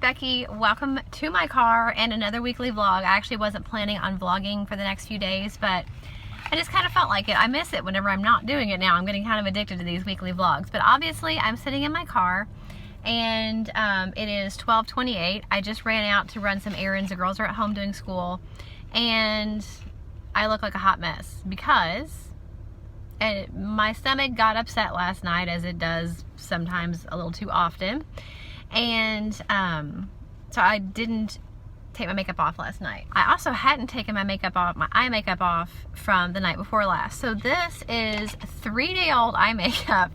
Becky. Welcome to my car and another weekly vlog. I actually wasn't planning on vlogging for the next few days, but I just kind of felt like it. I miss it whenever I'm not doing it now. I'm getting kind of addicted to these weekly vlogs. But obviously, I'm sitting in my car and it is 12:28. I just ran out to run some errands. The girls are at home doing school and I look like a hot mess because my stomach got upset last night, as it does sometimes a little too often. And so I didn't take my makeup off last night. I also hadn't taken my eye makeup off from the night before last. So this is 3-day-old eye makeup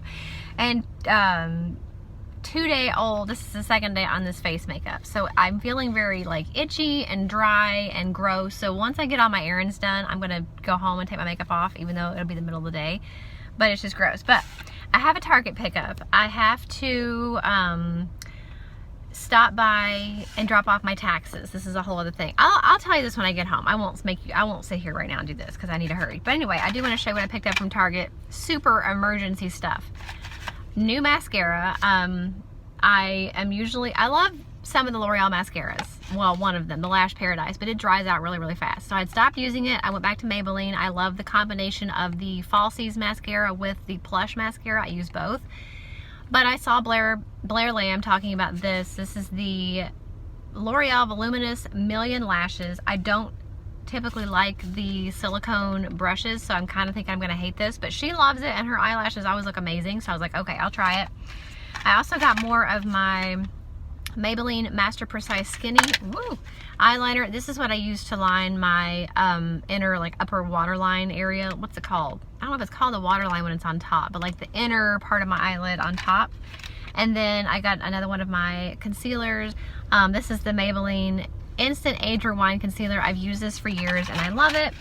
and 2-day-old, this is the second day on this face makeup. So I'm feeling very like itchy and dry and gross. So once I get all my errands done, I'm gonna go home and take my makeup off, even though it'll be the middle of the day. But it's just gross. But I have a Target pickup. I have to stop by and drop off my taxes. This is a whole other thing. I'll tell you this when I get home. I won't sit here right now and do this because I need to hurry. But anyway, I do want to show you what I picked up from Target. Super emergency stuff. New mascara. I love some of the L'Oreal mascaras. Well, one of them, the Lash Paradise, but it dries out really, really fast. So I'd stopped using it. I went back to Maybelline. I love the combination of the Falsies mascara with the Plush mascara. I use both. But I saw Blair Lamb talking about this. This is the L'Oreal Voluminous Million Lashes. I don't typically like the silicone brushes, so I'm kind of thinking I'm going to hate this. But she loves it, and her eyelashes always look amazing. So I was like, okay, I'll try it. I also got more of my Maybelline Master Precise Skinny eyeliner. This is what I use to line my inner, like, upper waterline area. What's it called? I don't know if it's called the waterline when it's on top, but like the inner part of my eyelid on top. And then I got another one of my concealers. This is the Maybelline Instant Age Rewind Concealer. I've used this for years and I love it.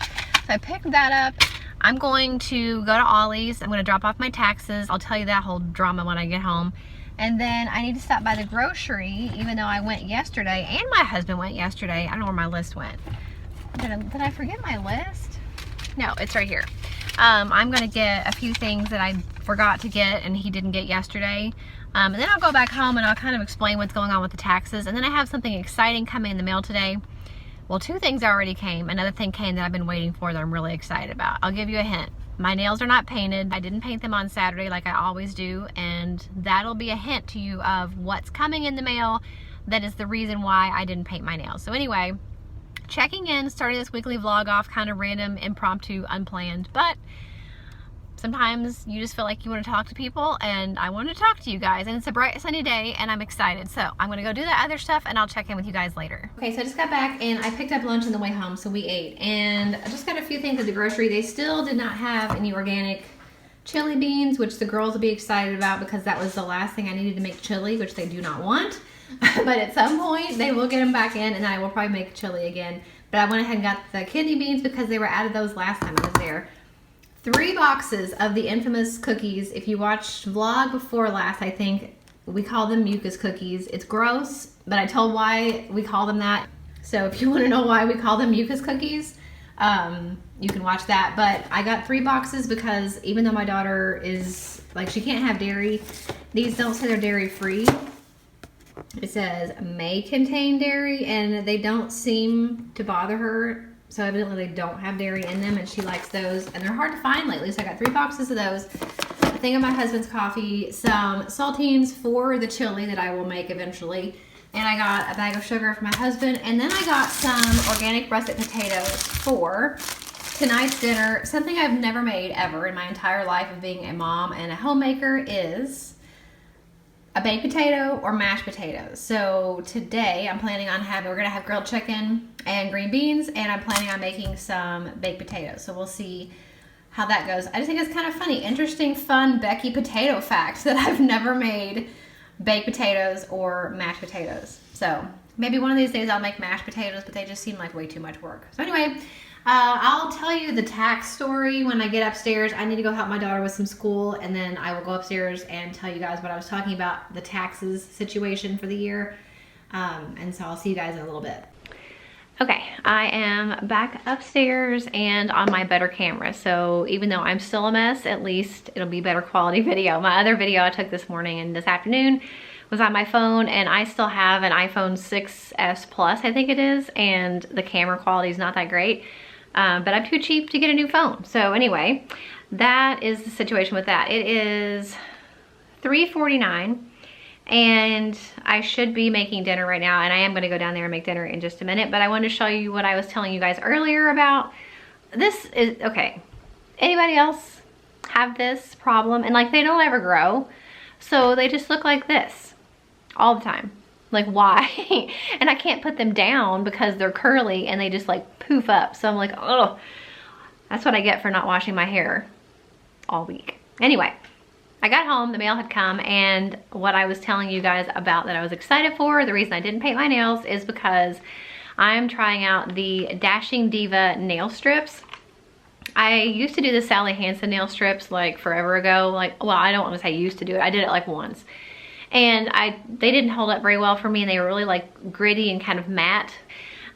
So I picked that up. I'm going to go to Ollie's. I'm going to drop off my taxes. I'll tell you that whole drama when I get home. And then I need to stop by the grocery, even though I went yesterday and my husband went yesterday. I don't know where my list went. Did I forget my list? No, it's right here. I'm going to get a few things that I forgot to get and he didn't get yesterday. And then I'll go back home and I'll kind of explain what's going on with the taxes. And then I have something exciting coming in the mail today. Well, 2 things already came. Another thing came that I've been waiting for that I'm really excited about. I'll give you a hint. My nails are not painted. I didn't paint them on Saturday like I always do, and that'll be a hint to you of what's coming in the mail. That is the reason why I didn't paint my nails. So anyway, checking in, starting this weekly vlog off kind of random, impromptu, unplanned, but sometimes you just feel like you want to talk to people, and I want to talk to you guys, and it's a bright sunny day and I'm excited. So I'm gonna go do that other stuff and I'll check in with you guys later. Okay, so I just got back and I picked up lunch on the way home, so we ate, and I just got a few things at the grocery. They still did not have any organic chili beans, which the girls will be excited about because that was the last thing I needed to make chili, which they do not want. But at some point they will get them back in and I will probably make chili again. But I went ahead and got the kidney beans because they were out of those last time I was there. 3 boxes of the infamous cookies. If you watched vlog before last, I think we call them mucus cookies. It's gross, but I told why we call them that. So if you want to know why we call them mucus cookies, you can watch that. But I got 3 boxes because even though my daughter is, like, she can't have dairy, these don't say they're dairy free. It says may contain dairy, and they don't seem to bother her. So evidently they don't have dairy in them, and she likes those, and they're hard to find lately. So I got 3 boxes of those, a thing of my husband's coffee, some saltines for the chili that I will make eventually, and I got a bag of sugar for my husband, and then I got some organic russet potatoes for tonight's dinner. Something I've never made ever in my entire life of being a mom and a homemaker is a baked potato or mashed potatoes. So today I'm planning on we're gonna have grilled chicken and green beans, and I'm planning on making some baked potatoes. So we'll see how that goes. I just think it's kind of funny, interesting, fun Becky potato fact that I've never made baked potatoes or mashed potatoes. So maybe one of these days I'll make mashed potatoes, but they just seem like way too much work. So anyway, I'll tell you the tax story when I get upstairs. I need to go help my daughter with some school, and then I will go upstairs and tell you guys what I was talking about, the taxes situation for the year. And so I'll see you guys in a little bit. Okay, I am back upstairs and on my better camera. So even though I'm still a mess, at least it'll be better quality video. My other video I took this morning and this afternoon was on my phone, and I still have an iPhone 6S Plus, I think it is, and the camera quality is not that great. But I'm too cheap to get a new phone. So anyway, that is the situation with that. It is $3.49. And I should be making dinner right now, and I am going to go down there and make dinner in just a minute, but I wanted to show you what I was telling you guys earlier about. This is, okay, anybody else have this problem? And like, they don't ever grow, so they just look like this all the time. Like, why? And I can't put them down because they're curly and they just like poof up. So I'm like, oh, that's what I get for not washing my hair all week. Anyway, I got home, the mail had come, and what I was telling you guys about that I was excited for, the reason I didn't paint my nails is because I'm trying out the Dashing Diva nail strips. I used to do the Sally Hansen nail strips like forever ago. Like, well, I don't want to say used to do it. I did it like once. And they didn't hold up very well for me, and they were really like gritty and kind of matte.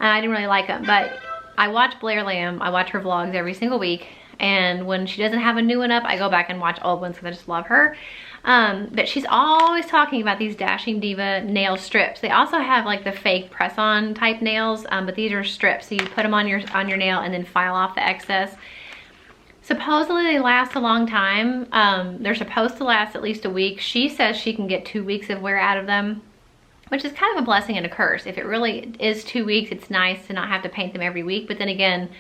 And I didn't really like them, but I watch Blair Lamb. I watch her vlogs every single week. And when she doesn't have a new one up, I go back and watch old ones because I just love her. But she's always talking about these Dashing Diva nail strips. They also have like the fake press-on type nails, but these are strips. So you put them on your nail and then file off the excess. Supposedly they last a long time. They're supposed to last at least a week. She says she can get 2 weeks of wear out of them, which is kind of a blessing and a curse. If it really is 2 weeks, it's nice to not have to paint them every week. But then again,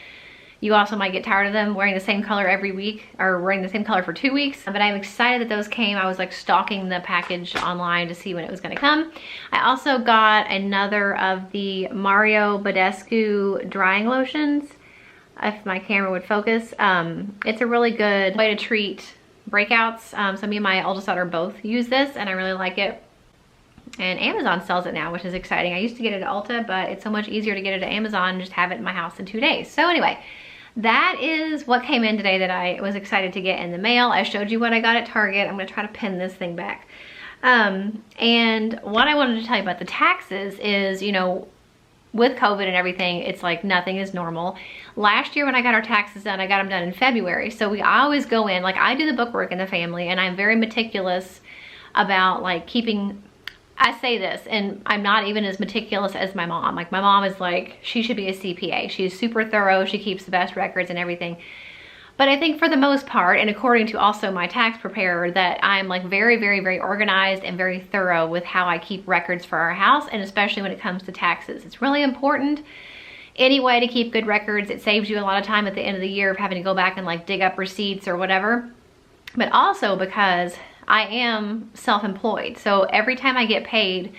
you also might get tired of them wearing the same color every week, or wearing the same color for 2 weeks. But I'm excited that those came. I was like stalking the package online to see when it was gonna come. I also got another of the Mario Badescu drying lotions, if my camera would focus. It's a really good way to treat breakouts. So me and my oldest daughter both use this, and I really like it. And Amazon sells it now, which is exciting. I used to get it at Ulta, but it's so much easier to get it at Amazon and just have it in my house in 2 days. So anyway, that is what came in today that I was excited to get in the mail. I showed you what I got at Target. I'm gonna try to pin this thing back. And what I wanted to tell you about the taxes is, you know, with COVID and everything, it's like nothing is normal. Last year when I got our taxes done, I got them done in February. So we always go in, like I do the bookwork in the family, and I'm very meticulous about like keeping, I say this, and I'm not even as meticulous as my mom. Like my mom is like, she should be a CPA. She's super thorough. She keeps the best records and everything. But I think for the most part, and according to also my tax preparer, that I'm like very, very, very organized and very thorough with how I keep records for our house, and especially when it comes to taxes. It's really important anyway to keep good records. It saves you a lot of time at the end of the year of having to go back and like dig up receipts or whatever. But also because I am self-employed. So every time I get paid,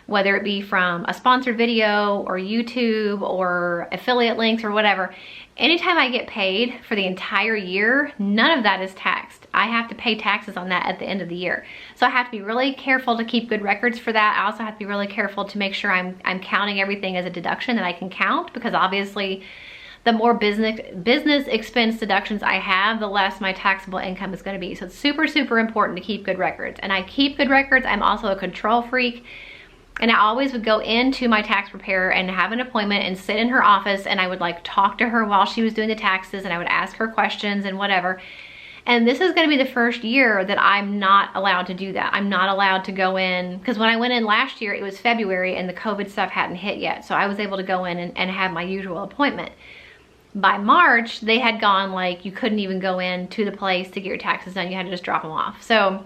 whether it be from a sponsored video or YouTube or affiliate links or whatever, anytime I get paid for the entire year, none of that is taxed. I have to pay taxes on that at the end of the year. So I have to be really careful to keep good records for that. I also have to be really careful to make sure I'm counting everything as a deduction that I can count, because obviously the more business expense deductions I have, the less my taxable income is gonna be. So it's super, super important to keep good records. And I keep good records. I'm also a control freak. And I always would go into my tax preparer and have an appointment and sit in her office, and I would like talk to her while she was doing the taxes, and I would ask her questions and whatever. And this is gonna be the first year that I'm not allowed to do that. I'm not allowed to go in, because when I went in last year, it was February and the COVID stuff hadn't hit yet. So I was able to go in and have my usual appointment. By March, they had gone like, you couldn't even go in to the place to get your taxes done. You had to just drop them off. So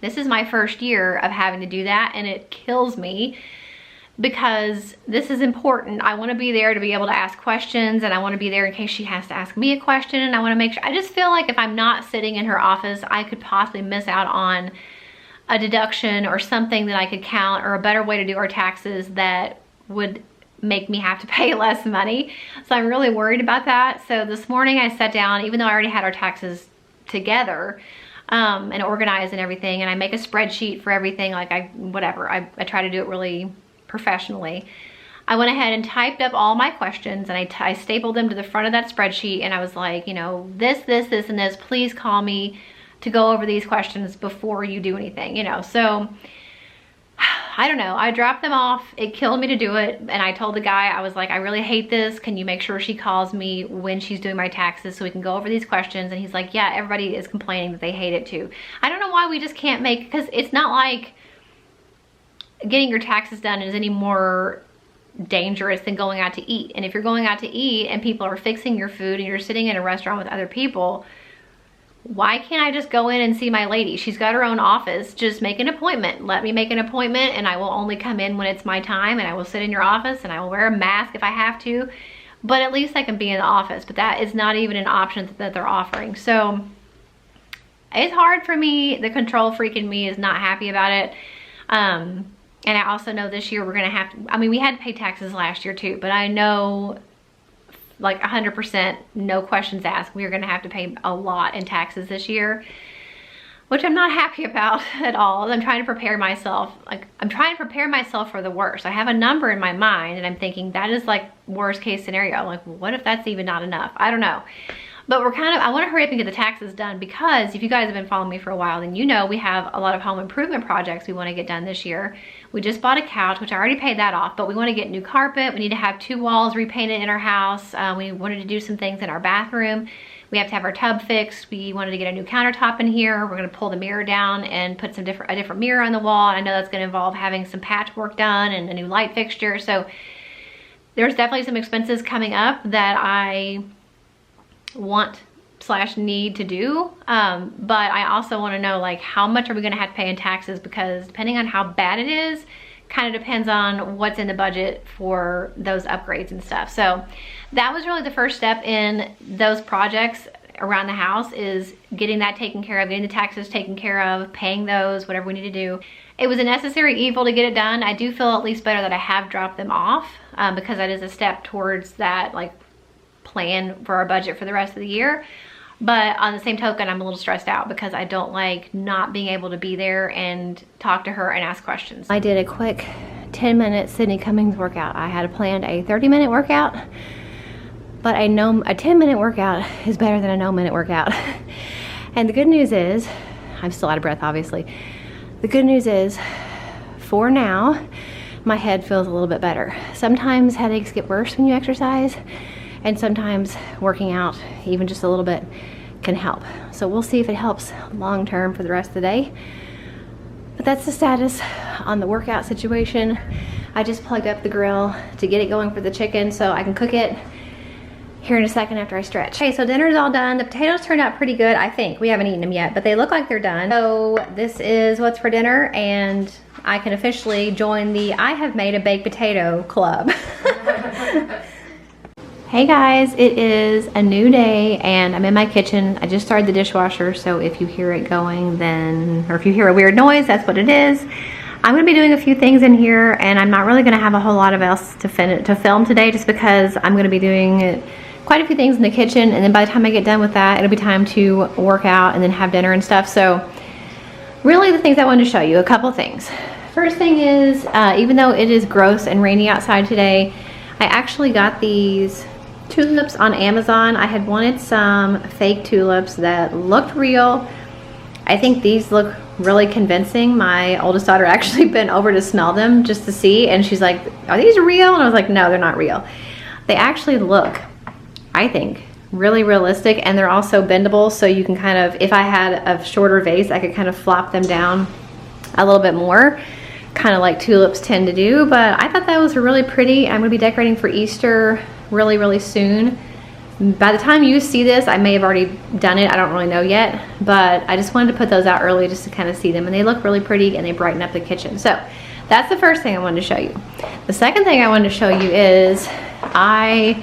this is my first year of having to do that, and it kills me because this is important. I want to be there to be able to ask questions, and I want to be there in case she has to ask me a question, and I want to make sure. I just feel like if I'm not sitting in her office, I could possibly miss out on a deduction or something that I could count, or a better way to do our taxes that would make me have to pay less money. So I'm really worried about that. So this morning I sat down, even though I already had our taxes together and organized and everything, and I make a spreadsheet for everything, like I try to do it really professionally. I went ahead and typed up all my questions, and I stapled them to the front of that spreadsheet, and I was like, you know, this, and this, please call me to go over these questions before you do anything, you know. So I don't know, I dropped them off. It killed me to do it. And I told the guy, I was like, I really hate this. Can you make sure she calls me when she's doing my taxes so we can go over these questions? And he's like, yeah, everybody is complaining that they hate it too. I don't know why we just can't make, because it's not like getting your taxes done is any more dangerous than going out to eat. And if you're going out to eat and people are fixing your food and you're sitting in a restaurant with other people, why can't I just go in and see my lady? She's got her own office. Just make an appointment. Let me make an appointment, and I will only come in when it's my time, and I will sit in your office, and I will wear a mask if I have to, but at least I can be in the office. But that is not even an option that they're offering. So it's hard for me. The control freak in me is not happy about it. And I also know this year we're gonna have to, I mean, we had to pay taxes last year too, but I know like 100%, no questions asked, we're gonna have to pay a lot in taxes this year, which I'm not happy about at all. I'm trying to prepare myself, I'm trying to prepare myself for the worst. I have a number in my mind and I'm thinking that is like worst case scenario. Like, well, what if that's even not enough? I don't know. But I want to hurry up and get the taxes done, because if you guys have been following me for a while, then you know we have a lot of home improvement projects we want to get done this year. We just bought a couch, which I already paid that off, but we want to get new carpet. We need to have 2 walls repainted in our house. We wanted to do some things in our bathroom. We have to have our tub fixed. We wanted to get a new countertop in here. We're going to pull the mirror down and put a different mirror on the wall. And I know that's going to involve having some patchwork done and a new light fixture. So there's definitely some expenses coming up that I want / need to do, but I also want to know, like, how much are we going to have to pay in taxes, because depending on how bad it is kind of depends on what's in the budget for those upgrades and stuff. So that was really the first step in those projects around the house, is getting that taken care of, getting the taxes taken care of, paying those, whatever we need to do. It was a necessary evil to get it done. I do feel at least better that I have dropped them off, because that is a step towards that, like, plan for our budget for the rest of the year. But on the same token, I'm a little stressed out because I don't like not being able to be there and talk to her and ask questions. I did a quick 10-minute Sydney Cummings workout. I had planned a 30-minute workout, but I know a 10-minute workout is better than a no-minute workout. And the good news is, I'm still out of breath, obviously. The good news is, for now, my head feels a little bit better. Sometimes headaches get worse when you exercise, and sometimes working out, even just a little bit, can help. So we'll see if it helps long term for the rest of the day. But that's the status on the workout situation. I just plugged up the grill to get it going for the chicken so I can cook it here in a second after I stretch. Okay, so dinner's all done. The potatoes turned out pretty good, I think. We haven't eaten them yet, but they look like they're done. So this is what's for dinner, and I can officially join the I have made a baked potato club. Hey guys, it is a new day and I'm in my kitchen. I just started the dishwasher, so if you hear it going then, or if you hear a weird noise, that's what it is. I'm gonna be doing a few things in here, and I'm not really gonna have a whole lot of else to film today, just because I'm gonna be doing quite a few things in the kitchen, and then by the time I get done with that, it'll be time to work out and then have dinner and stuff. So really the things I wanted to show you, a couple things. First thing is, even though it is gross and rainy outside today, I actually got these tulips on Amazon. I had wanted some fake tulips that looked real. I think these look really convincing. My oldest daughter actually bent over to smell them just to see, and she's like, are these real? And I was like, no, they're not real. They actually look, I think, really realistic, and they're also bendable, so you can kind of, if I had a shorter vase, I could kind of flop them down a little bit more, kind of like tulips tend to do. But I thought that was really pretty. I'm gonna be decorating for Easter really soon. By the time you see this, I may have already done it. I don't really know yet, but I just wanted to put those out early just to kind of see them, and they look really pretty and they brighten up the kitchen. So that's the first thing I wanted to show you. The second thing I wanted to show you is I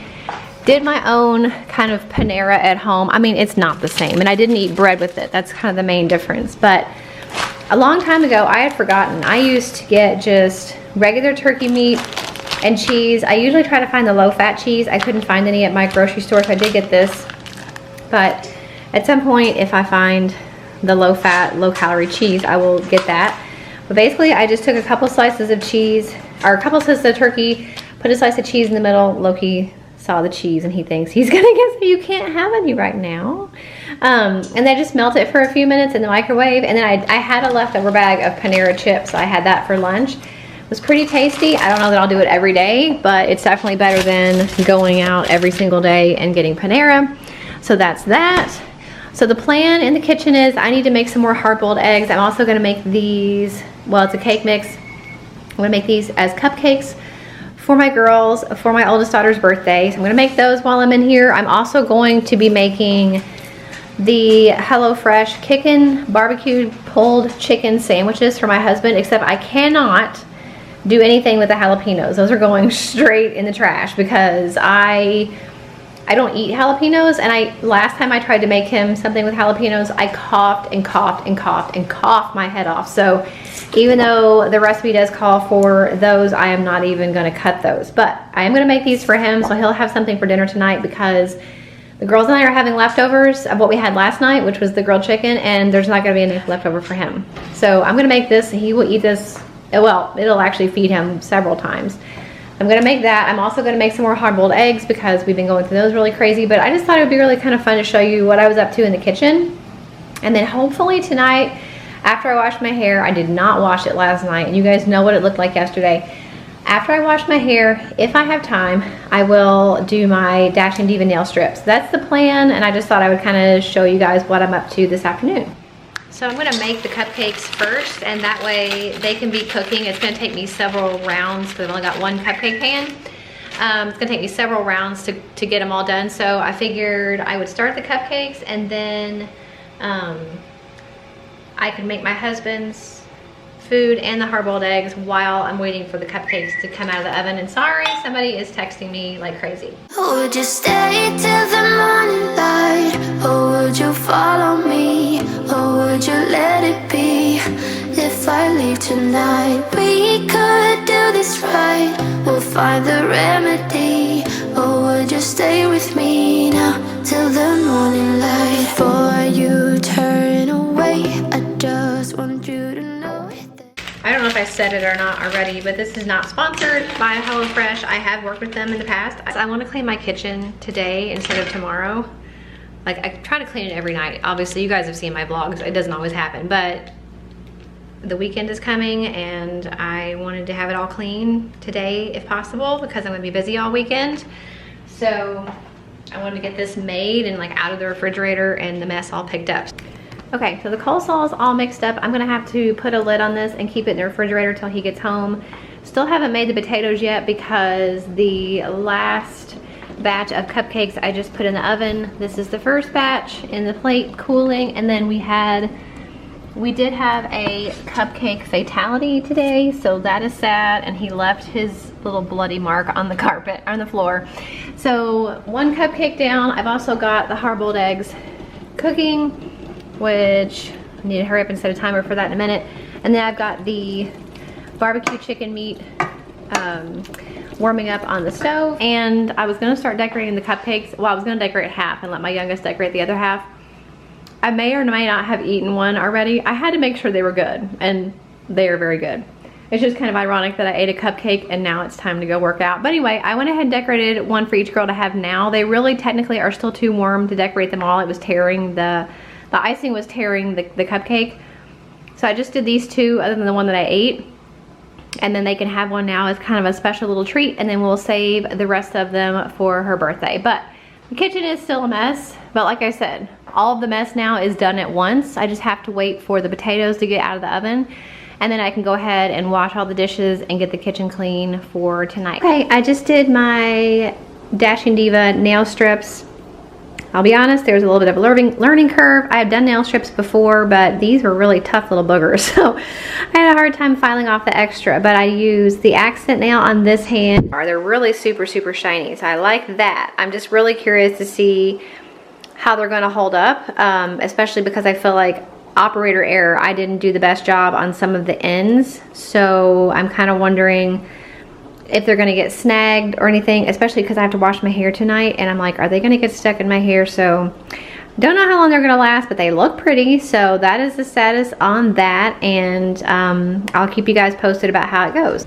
did my own kind of Panera at home. I mean, it's not the same, and I didn't eat bread with it. That's kind of the main difference. But a long time ago, I had forgotten. I used to get just regular turkey meat and cheese. I usually try to find the low-fat cheese. I couldn't find any at my grocery store, so I did get this. But at some point, if I find the low-fat, low-calorie cheese, I will get that. But basically, I just took a couple slices of cheese, or a couple slices of turkey, put a slice of cheese in the middle. Loki saw the cheese and he thinks he's gonna get, you can't have any right now. And then just melt it for a few minutes in the microwave. And then I had a leftover bag of Panera chips. So I had that for lunch. It was pretty tasty. I don't know that I'll do it every day, but it's definitely better than going out every single day and getting Panera. So that's that. So the plan in the kitchen is I need to make some more hard-boiled eggs. I'm also gonna make these, well, it's a cake mix. I'm gonna make these as cupcakes for my girls for my oldest daughter's birthday. So I'm gonna make those while I'm in here. I'm also going to be making the HelloFresh Kickin' barbecued pulled chicken sandwiches for my husband, except I cannot do anything with the jalapenos. Those are going straight in the trash because I don't eat jalapenos, and last time I tried to make him something with jalapenos, I coughed and coughed and coughed and coughed my head off. So even though the recipe does call for those, I am not even gonna cut those. But I am gonna make these for him, so he'll have something for dinner tonight, because the girls and I are having leftovers of what we had last night, which was the grilled chicken, and there's not gonna be enough leftover for him. So I'm gonna make this, and he will eat this, well, it'll actually feed him several times. I'm gonna make that. I'm also gonna make some more hard-boiled eggs because we've been going through those really crazy, but I just thought it would be really kind of fun to show you what I was up to in the kitchen. And then hopefully tonight, after I wash my hair, I did not wash it last night, and you guys know what it looked like yesterday. After I wash my hair, if I have time, I will do my Dashing Diva nail strips. That's the plan, and I just thought I would kind of show you guys what I'm up to this afternoon. So I'm gonna make the cupcakes first, and that way they can be cooking. It's gonna take me several rounds because I've only got one cupcake pan. It's gonna take me several rounds to get them all done. So I figured I would start the cupcakes, and then I could make my husband's food and the hard-boiled eggs while I'm waiting for the cupcakes to come out of the oven. And sorry, somebody is texting me like crazy. Would you stay till the morning light, or would you follow me, or would you let it be? If I leave tonight, we could do this right, we'll find the remedy. Or would you stay with me now till the morning light? Before you turn away, I just want you to know that I don't know if I said it or not already, but this is not sponsored by HelloFresh. I have worked with them in the past. I want to clean my kitchen today instead of tomorrow. Like, I try to clean it every night. Obviously, you guys have seen my vlogs. It doesn't always happen, but the weekend is coming, and I wanted to have it all clean today if possible, because I'm gonna be busy all weekend. So I wanted to get this made and like out of the refrigerator and the mess all picked up. Okay, so the coleslaw is all mixed up. I'm gonna have to put a lid on this and keep it in the refrigerator till he gets home. Still haven't made the potatoes yet because the last batch of cupcakes I just put in the oven. This is the first batch in the plate cooling, and then we did have a cupcake fatality today, so that is sad, and he left his little bloody mark on the carpet, on the floor. So one cupcake down. I've also got the hard-boiled eggs cooking, which I need to hurry up and set a timer for that in a minute. And then I've got the barbecue chicken meat warming up on the stove. And I was gonna start decorating the cupcakes. Well, I was gonna decorate half and let my youngest decorate the other half. I may or may not have eaten one already. I had to make sure they were good, and they are very good. It's just kind of ironic that I ate a cupcake and now it's time to go work out. But anyway, I went ahead and decorated one for each girl to have now. They really technically are still too warm to decorate them all. It was tearing the icing was tearing the cupcake. So I just did these two other than the one that I ate. And then they can have one now as kind of a special little treat, and then we'll save the rest of them for her birthday. But the kitchen is still a mess. But like I said, all of the mess now is done at once. I just have to wait for the potatoes to get out of the oven, and then I can go ahead and wash all the dishes and get the kitchen clean for tonight. Okay, I just did my Dashing Diva nail strips. I'll be honest, there's a little bit of a learning curve. I have done nail strips before, but these were really tough little boogers. So I had a hard time filing off the extra, but I used the accent nail on this hand. They're really super, super shiny, so I like that. I'm just really curious to see how they're gonna hold up, especially because I feel like operator error, I didn't do the best job on some of the ends. So I'm kind of wondering if they're gonna get snagged or anything, especially because I have to wash my hair tonight, and I'm like, are they gonna get stuck in my hair? So don't know how long they're gonna last, but they look pretty. So that is the status on that, and I'll keep you guys posted about how it goes.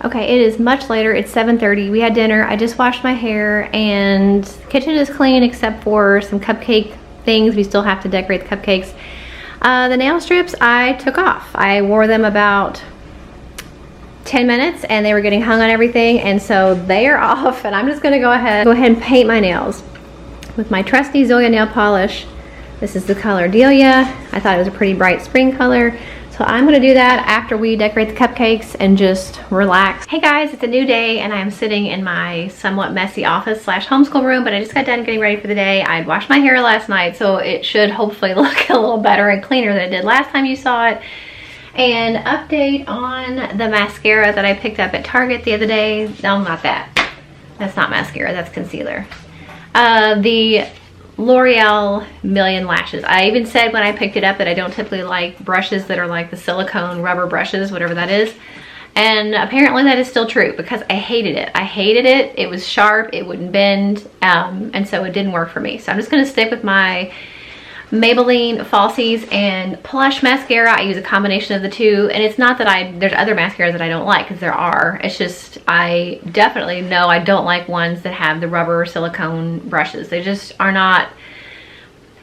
Okay, it is much later. It's 7:30. We had dinner. I just washed my hair, and the kitchen is clean except for some cupcake things. We still have to decorate the cupcakes. The nail strips I took off. I wore them about 10 minutes and they were getting hung on everything, and so they are off, and I'm just gonna go ahead and paint my nails with my trusty Zoya nail polish. This is the color Delia. I thought it was a pretty bright spring color, so So I'm gonna do that after we decorate the cupcakes and just relax. Hey guys, it's a new day and I'm sitting in my somewhat messy office slash homeschool room, but I just got done getting ready for the day. I'd washed my hair last night, so it should hopefully look a little better and cleaner than it did last time you saw it. And update on the mascara that I picked up at Target the other day. No, not that. That's not mascara, that's concealer. The L'Oreal Million Lashes. I even said when I picked it up that I don't typically like brushes that are like the silicone rubber brushes, whatever that is. And apparently that is still true because I hated it. I hated it. It was sharp, it wouldn't bend, and so it didn't work for me. So I'm just gonna stick with my Maybelline Falsies and Plush mascara. I use a combination of the two, and it's not that there's other mascaras that I don't like, because there are. It's just I definitely know I don't like ones that have the rubber silicone brushes. They just are not,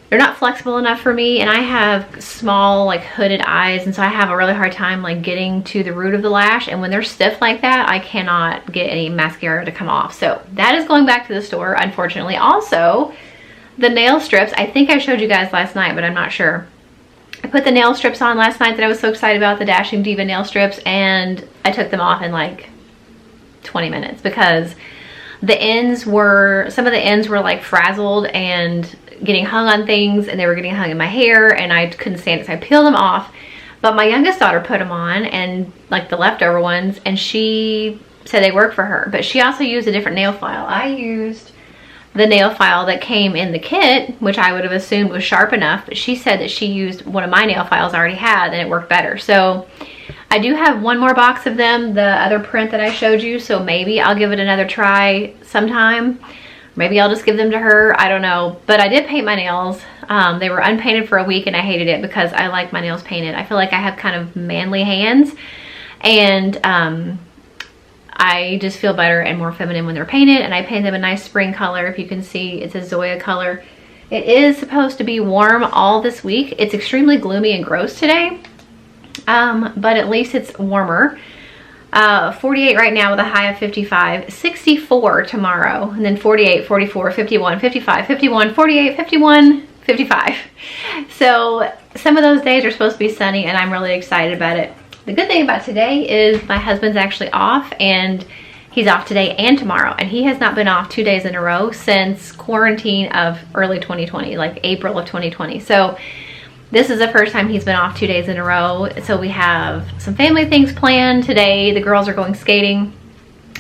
they're not flexible enough for me, and I have small like hooded eyes, and so I have a really hard time like getting to the root of the lash, and when they're stiff like that I cannot get any mascara to come off. So that is going back to the store, unfortunately. Also, the nail strips, I think I showed you guys last night, but I'm not sure. I put the nail strips on last night that I was so excited about, the Dashing Diva nail strips, and I took them off in like 20 minutes because the ends were, some of the ends were like frazzled and getting hung on things, and they were getting hung in my hair, and I couldn't stand it, so I peeled them off. But my youngest daughter put them on, and like the leftover ones, and she said they work for her, but she also used a different nail file. I used the nail file that came in the kit, which I would have assumed was sharp enough, but she said that she used one of my nail files I already had and it worked better. So I do have one more box of them, the other print that I showed you, so maybe I'll give it another try sometime. Maybe I'll just give them to her, I don't know. But I did paint my nails. They were unpainted for a week and I hated it because I like my nails painted. I feel like I have kind of manly hands, and I just feel better and more feminine when they're painted, and I painted them a nice spring color. If you can see, it's a Zoya color. It is supposed to be warm all this week. It's extremely gloomy and gross today, but at least it's warmer. 48 right now with a high of 55, 64 tomorrow, and then 48, 44, 51, 55, 51, 48, 51, 55. So some of those days are supposed to be sunny, and I'm really excited about it. The good thing about today is my husband's actually off, and he's off today and tomorrow, and he has not been off 2 days in a row since quarantine of early 2020, like April of 2020. So this is the first time he's been off 2 days in a row. So we have some family things planned today. The girls are going skating.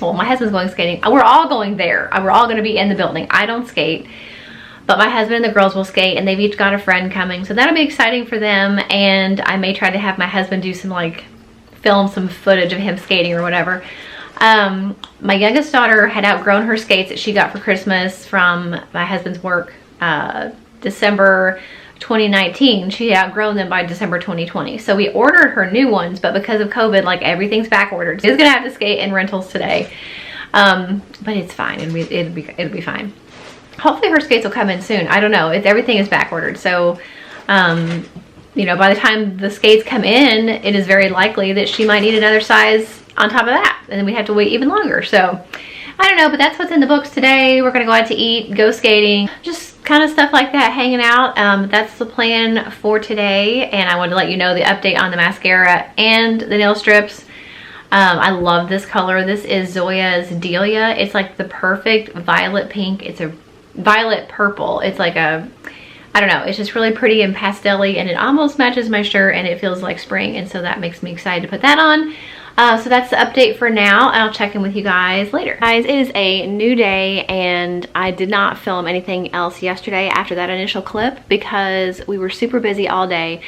Well, my husband's going skating. We're all going there. We're all going to be in the building. I don't skate, but my husband and the girls will skate, and they've each got a friend coming. So that'll be exciting for them, and I may try to have my husband do some like film some footage of him skating or whatever. My youngest daughter had outgrown her skates that she got for Christmas from my husband's work, December 2019. She had outgrown them by December 2020. So we ordered her new ones, but because of COVID, like everything's back ordered. She's gonna have to skate in rentals today. But it's fine, and it'll be fine. Hopefully her skates will come in soon. I don't know, everything is back ordered. So you know, by the time the skates come in, it is very likely that she might need another size on top of that, and then we have to wait even longer. So I don't know, but that's what's in the books today. We're gonna go out to eat, go skating, just kind of stuff like that, hanging out. That's the plan for today, and I wanted to let you know the update on the mascara and the nail strips. I love this color. This is Zoya's Delia. It's like the perfect violet pink. It's a violet purple. It's like a, I don't know, it's just really pretty and pastel-y, and it almost matches my shirt, and it feels like spring, and so that makes me excited to put that on. So that's the update for now, and I'll check in with you guys later. Guys, it is a new day, and I did not film anything else yesterday after that initial clip because we were super busy all day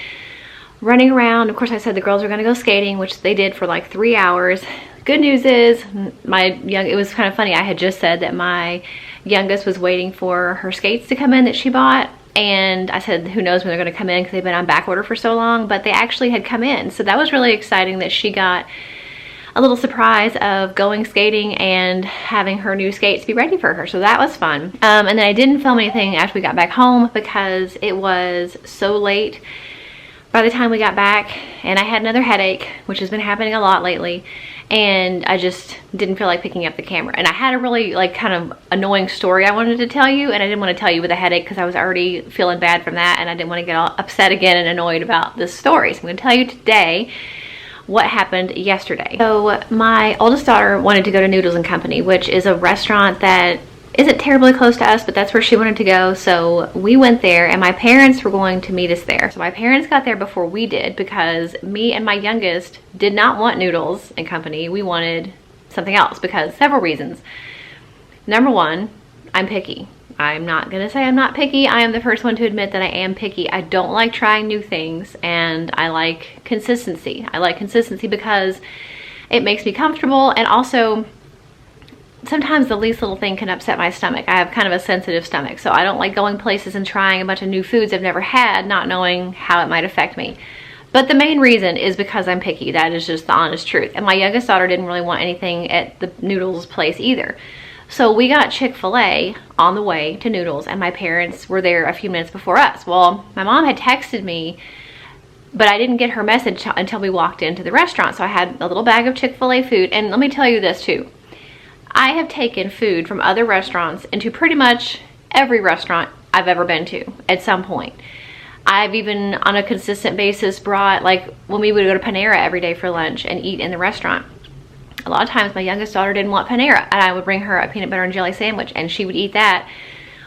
running around. Of course, I said the girls were gonna go skating, which they did for like 3 hours. Good news is, it was kind of funny, I had just said that my youngest was waiting for her skates to come in that she bought, and I said who knows when they're going to come in because they've been on back order for so long, but they actually had come in. So that was really exciting that she got a little surprise of going skating and having her new skates be ready for her. So that was fun. And then I didn't film anything after we got back home because it was so late by the time we got back, and I had another headache, which has been happening a lot lately, and I just didn't feel like picking up the camera. And I had a really like kind of annoying story I wanted to tell you, and I didn't want to tell you with a headache because I was already feeling bad from that, and I didn't want to get all upset again and annoyed about this story. So I'm going to tell you today what happened yesterday. So my oldest daughter wanted to go to Noodles and Company, which is a restaurant that isn't terribly close to us, but that's where she wanted to go. So we went there, and my parents were going to meet us there. So my parents got there before we did because me and my youngest did not want Noodles and Company. We wanted something else because several reasons. Number one, I'm picky. I'm not gonna say I'm not picky. I am the first one to admit that I am picky. I don't like trying new things, and I like consistency. I like consistency because it makes me comfortable, and also sometimes the least little thing can upset my stomach. I have kind of a sensitive stomach, so I don't like going places and trying a bunch of new foods I've never had, not knowing how it might affect me. But the main reason is because I'm picky. That is just the honest truth. And my youngest daughter didn't really want anything at the Noodles place either. So we got Chick-fil-A on the way to Noodles, and my parents were there a few minutes before us. Well, my mom had texted me, but I didn't get her message until we walked into the restaurant. So I had a little bag of Chick-fil-A food, and let me tell you this too. I have taken food from other restaurants into pretty much every restaurant I've ever been to at some point. I've even on a consistent basis brought, like when we would go to Panera every day for lunch and eat in the restaurant. A lot of times my youngest daughter didn't want Panera, and I would bring her a peanut butter and jelly sandwich, and she would eat that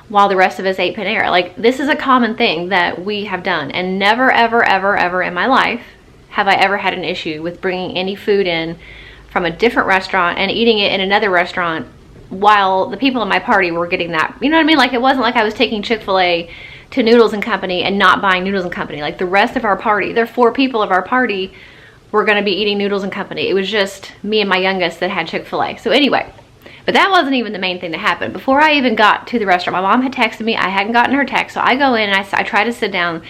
while the rest of us ate Panera. Like, this is a common thing that we have done, and never ever ever ever in my life have I ever had an issue with bringing any food in from a different restaurant and eating it in another restaurant while the people in my party were getting that. You know what I mean? Like, it wasn't like I was taking Chick-fil-A to Noodles and Company and not buying Noodles and Company. Like, the rest of our party, there are 4 people of our party, were going to be eating Noodles and Company. It was just me and my youngest that had Chick-fil-A. So anyway, but that wasn't even the main thing that happened. Before I even got to the restaurant, my mom had texted me. I hadn't gotten her text, so I go in and I try to sit down,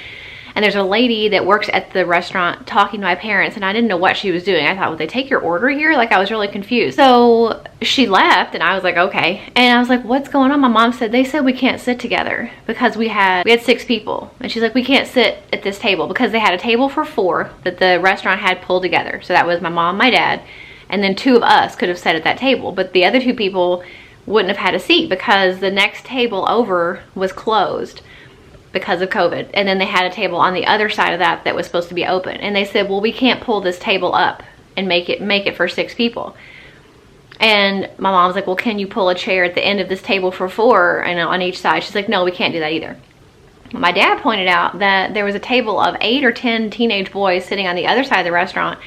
and there's a lady that works at the restaurant talking to my parents, and I didn't know what she was doing. I thought, would they take your order here? Like, I was really confused. So she left, and I was like, okay. And I was like, what's going on? My mom said, they said we can't sit together because we had 6 people. And she's like, we can't sit at this table because they had a table for 4 that the restaurant had pulled together. So that was my mom, my dad, and then 2 of us could have sat at that table. But the other 2 people wouldn't have had a seat because the next table over was closed because of COVID. And then they had a table on the other side of that was supposed to be open. And they said, well, we can't pull this table up and make it for 6 people. And my mom was like, well, can you pull a chair at the end of this table for 4 and on each side? She's like, no, we can't do that either. My dad pointed out that there was a table of 8 or 10 teenage boys sitting on the other side of the restaurant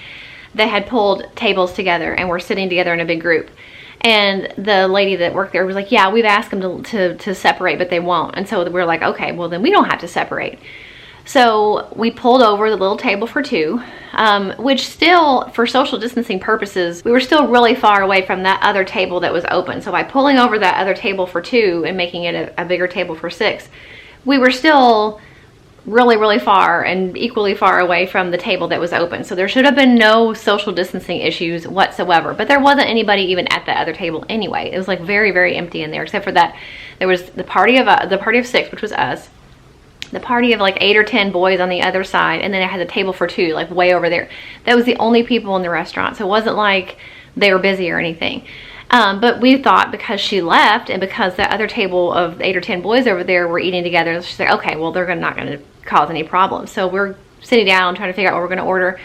that had pulled tables together and were sitting together in a big group. And the lady that worked there was like, yeah, we've asked them to separate, but they won't. And so we're like, okay, well then we don't have to separate. So we pulled over the little table for 2, which still, for social distancing purposes, we were still really far away from that other table that was open. So by pulling over that other table for 2 and making it a bigger table for 6, we were still really, really far and equally far away from the table that was open. So there should have been no social distancing issues whatsoever. But there wasn't anybody even at the other table anyway. It was like very, very empty in there, except for that there was the party of 6, which was us, the party of like 8 or 10 boys on the other side, and then I had the table for 2, like way over there. That was the only people in the restaurant. So it wasn't like they were busy or anything. But we thought because she left and because the other table of 8 or 10 boys over there were eating together, she's like, okay, well, they're not going to cause any problems. So we're sitting down trying to figure out what we're going to order.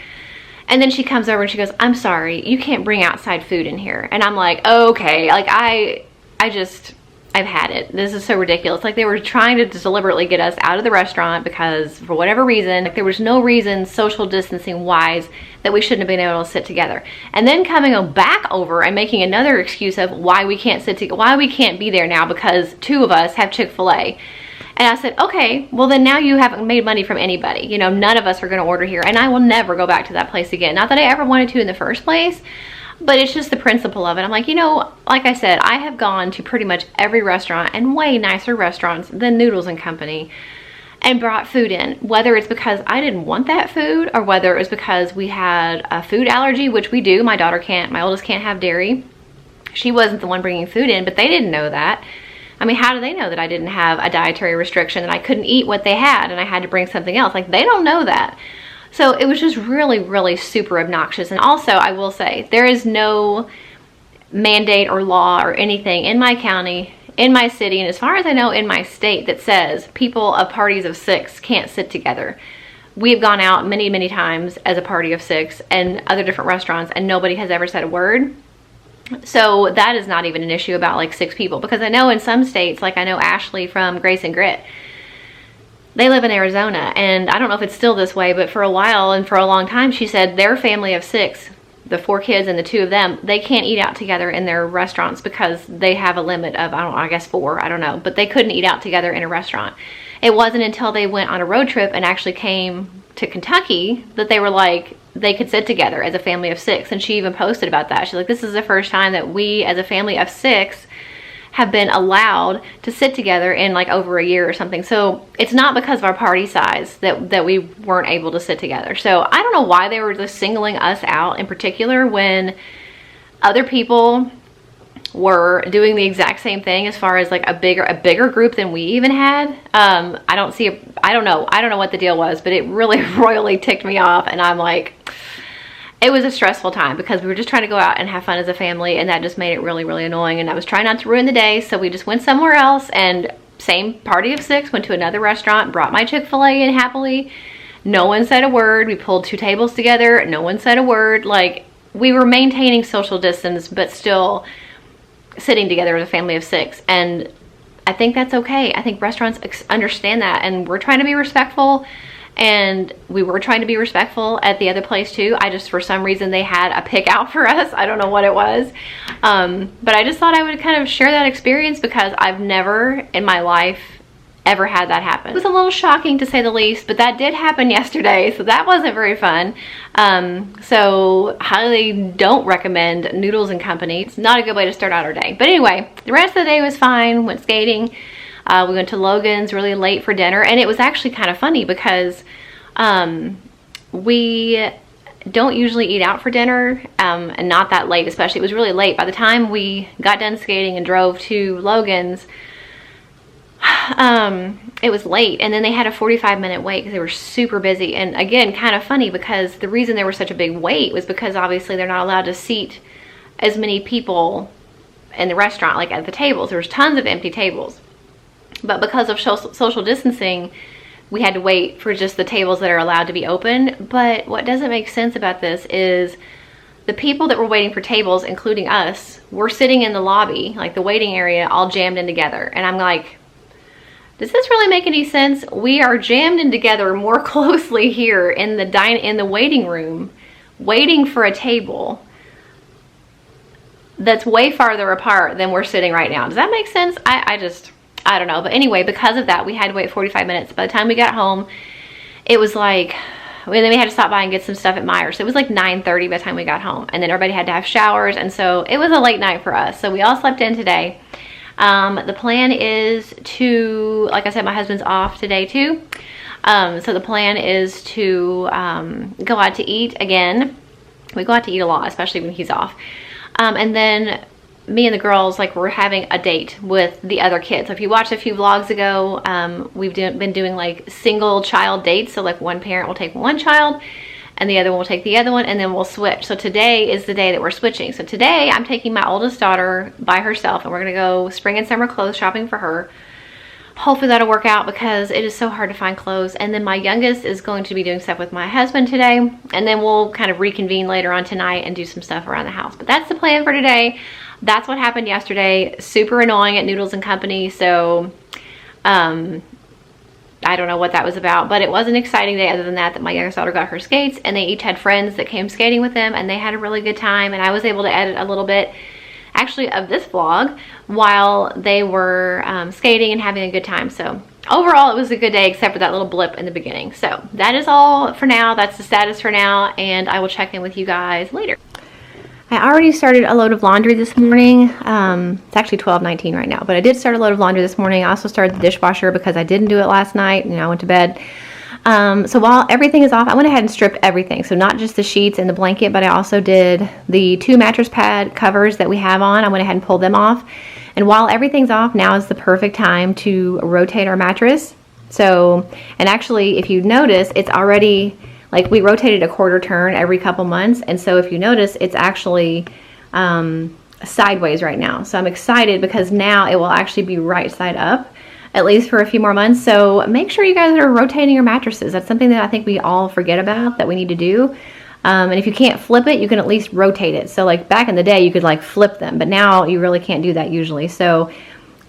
And then she comes over and she goes, I'm sorry, you can't bring outside food in here. And I'm like, okay, like I've had it. This is so ridiculous. Like, they were trying to deliberately get us out of the restaurant because for whatever reason, like, there was no reason social distancing wise that we shouldn't have been able to sit together. And then coming back over and making another excuse of why we can't why we can't be there now because 2 of us have Chick-fil-A. And I said, okay, well then now you haven't made money from anybody. You know, none of us are going to order here, and I will never go back to that place again. Not that I ever wanted to in the first place, but it's just the principle of it. I'm like, you know, like I said, I have gone to pretty much every restaurant, and way nicer restaurants than Noodles and Company, and brought food in, whether it's because I didn't want that food or whether it was because we had a food allergy, which we do. My oldest can't have dairy. She wasn't the one bringing food in, but they didn't know that. I mean, how do they know that I didn't have a dietary restriction, that I couldn't eat what they had and I had to bring something else? Like, they don't know that. So it was just really, really super obnoxious. And also, I will say, there is no mandate or law or anything in my county, in my city, and as far as I know, in my state, that says people of parties of 6 can't sit together. We've gone out many, many times as a party of 6 and other different restaurants, and nobody has ever said a word. So that is not even an issue about like 6 people, because I know in some states, like I know Ashley from Grace and Grit, they live in Arizona, and I don't know if it's still this way, but for a while and for a long time, she said their family of 6, the 4 kids and the 2 of them, they can't eat out together in their restaurants because they have a limit of, I guess 4, I don't know, but they couldn't eat out together in a restaurant. It wasn't until they went on a road trip and actually came to Kentucky that they were like, they could sit together as a family of 6. And she even posted about that. She's like, this is the first time that we as a family of 6 have been allowed to sit together in like over a year or something. So it's not because of our party size that we weren't able to sit together. So I don't know why they were just singling us out in particular when other people were doing the exact same thing as far as like a bigger group than we even had. I don't know what the deal was, but it really royally ticked me off. And I'm like, it was a stressful time because we were just trying to go out and have fun as a family, and that just made it really, really annoying. And I was trying not to ruin the day, so we just went somewhere else, and same party of 6, went to another restaurant, brought my Chick-fil-A in happily. No one said a word. We pulled 2 tables together. No one said a word. Like, we were maintaining social distance, but still sitting together as a family of 6. And I think that's okay. I think restaurants understand that, and we're trying to be respectful. And we were trying to be respectful at the other place too. I just, for some reason, they had a pick out for us. I don't know what it was. But I just thought I would kind of share that experience because I've never in my life ever had that happen. It was a little shocking to say the least, but that did happen yesterday, so that wasn't very fun. So highly don't recommend Noodles and Company. It's not a good way to start out our day. But anyway, the rest of the day was fine. Went skating. We went to Logan's really late for dinner, and it was actually kind of funny because we don't usually eat out for dinner, and not that late especially. It was really late. By the time we got done skating and drove to Logan's, it was late, and then they had a 45-minute wait because they were super busy. And again, kind of funny because the reason there was such a big wait was because obviously they're not allowed to seat as many people in the restaurant, like at the tables. There was tons of empty tables. But because of social distancing, we had to wait for just the tables that are allowed to be open. But what doesn't make sense about this is the people that were waiting for tables, including us, were sitting in the lobby, like the waiting area, all jammed in together. And I'm like, does this really make any sense? We are jammed in together more closely here in the waiting room, waiting for a table that's way farther apart than we're sitting right now. Does that make sense? I don't know. But anyway, because of that, we had to wait 45 minutes. By the time we got home, it was like, and then we had to stop by and get some stuff at Myers. So it was like 9:30 by the time we got home. And then everybody had to have showers. And so it was a late night for us. So we all slept in today. The plan is to, like I said, my husband's off today too. So the plan is to go out to eat again. We go out to eat a lot, especially when he's off. And then me and the girls, like, we're having a date with the other kids. So if you watched a few vlogs ago, we've been doing like single child dates. So like one parent will take one child and the other one will take the other one, and then we'll switch. So today is the day that we're switching. So today I'm taking my oldest daughter by herself, and we're gonna go spring and summer clothes shopping for her. Hopefully that'll work out because it is so hard to find clothes. And then my youngest is going to be doing stuff with my husband today, and then we'll kind of reconvene later on tonight and do some stuff around the house. But that's the plan for today. That's what happened yesterday. Super annoying at Noodles and Company. So I don't know what that was about, but it was an exciting day other than that my youngest daughter got her skates, and they each had friends that came skating with them, and they had a really good time. And I was able to edit a little bit actually of this vlog while they were skating and having a good time. So overall it was a good day, except for that little blip in the beginning. So that is all for now. That's the status for now, and I will check in with you guys later. I already started a load of laundry this morning. It's actually 12:19 right now, but I did start a load of laundry this morning. I also started the dishwasher because I didn't do it last night and I went to bed. So while everything is off, I went ahead and stripped everything. So not just the sheets and the blanket, but I also did the 2 mattress pad covers that we have on. I went ahead and pulled them off. And while everything's off, now is the perfect time to rotate our mattress. So, and actually, if you notice, it's already Like we rotated a quarter turn every couple months. And so if you notice, it's actually sideways right now. So I'm excited because now it will actually be right side up, at least for a few more months. So make sure you guys are rotating your mattresses. That's something that I think we all forget about that we need to do. And if you can't flip it, you can at least rotate it. So like back in the day, you could like flip them, but now you really can't do that usually. So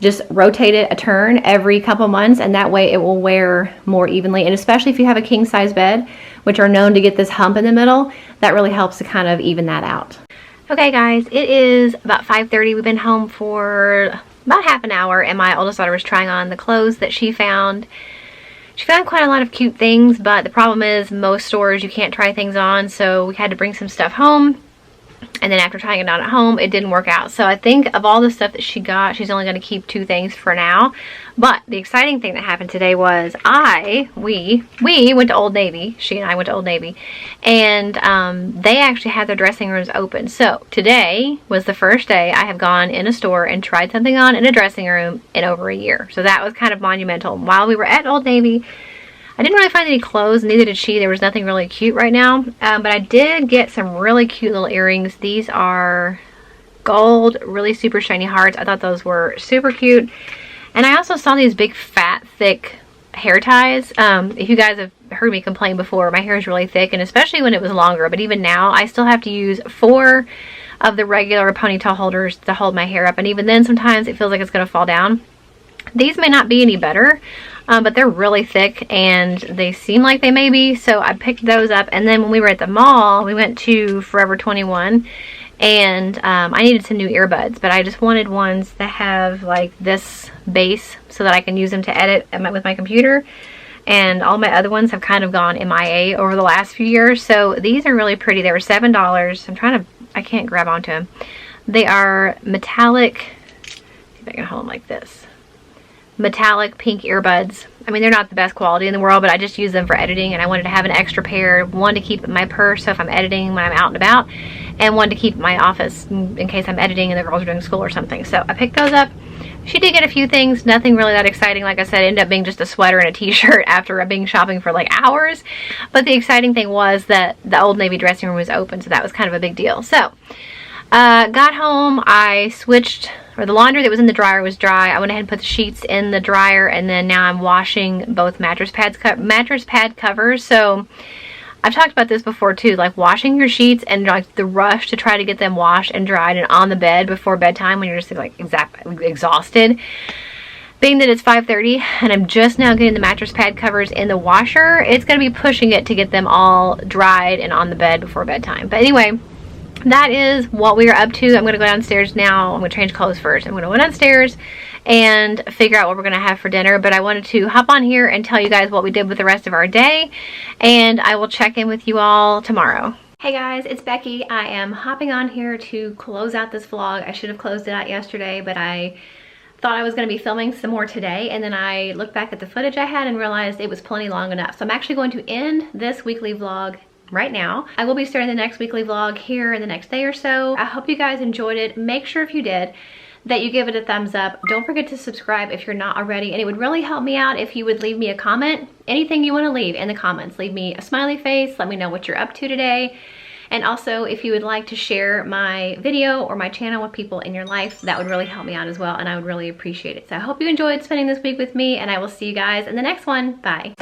just rotate it a turn every couple months, and that way it will wear more evenly. And especially if you have a king size bed, which are known to get this hump in the middle, that really helps to kind of even that out. Okay guys, it is about 5:30. We've been home for about half an hour, and my oldest daughter was trying on the clothes that she found. She found quite a lot of cute things, but the problem is most stores you can't try things on, so we had to bring some stuff home. And then after trying it on at home, it didn't work out. So I think of all the stuff that she got, she's only going to keep 2 things for now. But the exciting thing that happened today was we went to Old Navy. She and I went to Old Navy. And they actually had their dressing rooms open. So today was the first day I have gone in a store and tried something on in a dressing room in over a year. So that was kind of monumental. While we were at Old Navy, I didn't really find any clothes, neither did she. There was nothing really cute right now. But I did get some really cute little earrings. These are gold, really super shiny hearts. I thought those were super cute. And I also saw these big, fat, thick hair ties. If you guys have heard me complain before, my hair is really thick, and especially when it was longer. But even now, I still have to use 4 of the regular ponytail holders to hold my hair up. And even then, sometimes it feels like it's going to fall down. These may not be any better. But they're really thick and they seem like they may be, so I picked those up. And then when we were at the mall, we went to Forever 21, and I needed some new earbuds, but I just wanted ones that have like this base so that I can use them to edit with my computer. And all my other ones have kind of gone MIA over the last few years, so these are really pretty. They were $7. I can't grab onto them. They are metallic, see if I can hold them like this. Metallic pink earbuds. I mean, they're not the best quality in the world, but I just use them for editing, and I wanted to have an extra pair, one to keep in my purse so if I'm editing when I'm out and about, and one to keep in my office in case I'm editing and the girls are doing school or something. So I picked those up. She did get a few things, nothing really that exciting. Like I said, it ended up being just a sweater and a t-shirt after being shopping for like hours. But the exciting thing was that the Old Navy dressing room was open, so that was kind of a big deal. So got home, I switched, or the laundry that was in the dryer was dry. I went ahead and put the sheets in the dryer, and then now I'm washing both mattress pad covers. So I've talked about this before too, like washing your sheets and like the rush to try to get them washed and dried and on the bed before bedtime when you're just like exhausted. Being that it's 5:30 and I'm just now getting the mattress pad covers in the washer, it's going to be pushing it to get them all dried and on the bed before bedtime. But anyway, that is what we are up to. I'm going to go downstairs now. I'm going to change clothes first. I'm going to go downstairs and figure out what we're going to have for dinner. But I wanted to hop on here and tell you guys what we did with the rest of our day. And I will check in with you all tomorrow. Hey guys, it's Becky. I am hopping on here to close out this vlog. I should have closed it out yesterday, but I thought I was going to be filming some more today. And then I looked back at the footage I had and realized it was plenty long enough. So I'm actually going to end this weekly vlog right now. I will be starting the next weekly vlog here in the next day or so. I hope you guys enjoyed it. Make sure if you did that you give it a thumbs up. Don't forget to subscribe if you're not already, and it would really help me out if you would leave me a comment. Anything you want to leave in the comments. Leave me a smiley face. Let me know what you're up to today. And also, if you would like to share my video or my channel with people in your life, that would really help me out as well, and I would really appreciate it. So I hope you enjoyed spending this week with me, and I will see you guys in the next one. Bye.